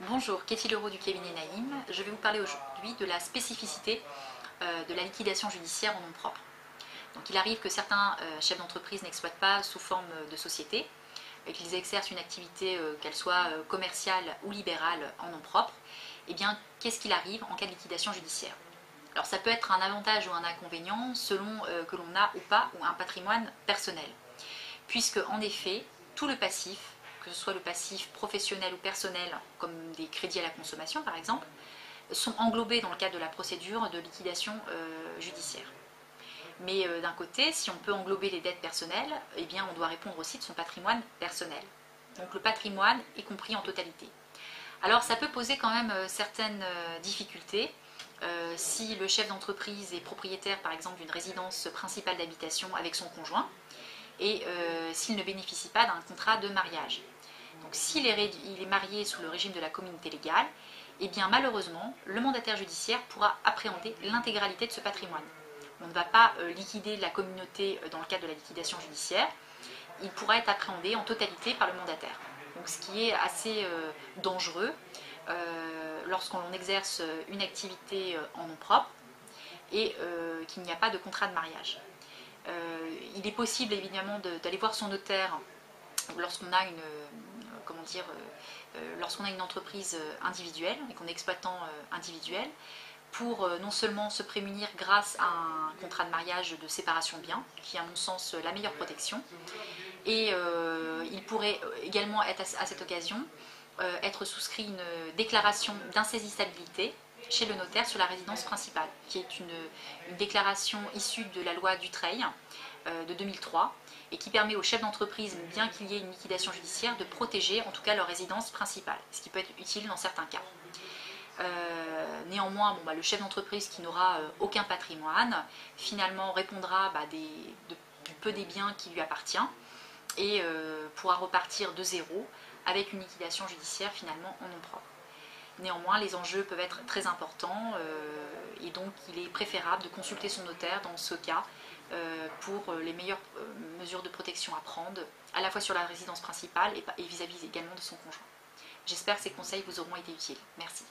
Bonjour, Katie Leroux du cabinet Naïm. Je vais vous parler aujourd'hui de la spécificité de la liquidation judiciaire en nom propre. Donc, il arrive que certains chefs d'entreprise n'exploitent pas sous forme de société, et qu'ils exercent une activité, qu'elle soit commerciale ou libérale, en nom propre. Eh bien, qu'est-ce qu'il arrive en cas de liquidation judiciaire? Alors, ça peut être un avantage ou un inconvénient selon que l'on a ou pas ou un patrimoine personnel. Puisque, en effet, tout le passif, que ce soit le passif professionnel ou personnel, comme des crédits à la consommation par exemple, sont englobés dans le cadre de la procédure de liquidation judiciaire. Mais d'un côté, si on peut englober les dettes personnelles, eh bien on doit répondre aussi de son patrimoine personnel. Donc le patrimoine est compris en totalité. Alors ça peut poser quand même certaines difficultés si le chef d'entreprise est propriétaire par exemple d'une résidence principale d'habitation avec son conjoint et s'il ne bénéficie pas d'un contrat de mariage. Donc s'il est marié sous le régime de la communauté légale, eh bien malheureusement, le mandataire judiciaire pourra appréhender l'intégralité de ce patrimoine. On ne va pas liquider la communauté dans le cadre de la liquidation judiciaire, il pourra être appréhendé en totalité par le mandataire. Donc ce qui est assez dangereux lorsqu'on exerce une activité en nom propre et qu'il n'y a pas de contrat de mariage. Il est possible évidemment d'aller voir son notaire lorsqu'on a lorsqu'on a une entreprise individuelle et qu'on est exploitant individuel, pour non seulement se prémunir grâce à un contrat de mariage de séparation de biens, qui est à mon sens la meilleure protection, et il pourrait également être à cette occasion être souscrit une déclaration d'insaisissabilité chez le notaire sur la résidence principale, qui est une déclaration issue de la loi Dutreil de 2003 et qui permet aux chefs d'entreprise, bien qu'il y ait une liquidation judiciaire, de protéger en tout cas leur résidence principale, ce qui peut être utile dans certains cas. Néanmoins, le chef d'entreprise qui n'aura aucun patrimoine, finalement répondra du peu des biens qui lui appartient et pourra repartir de zéro avec une liquidation judiciaire finalement en nom propre. Néanmoins, les enjeux peuvent être très importants et donc il est préférable de consulter son notaire dans ce cas pour les meilleures mesures de protection à prendre, à la fois sur la résidence principale et vis-à-vis également de son conjoint. J'espère que ces conseils vous auront été utiles. Merci.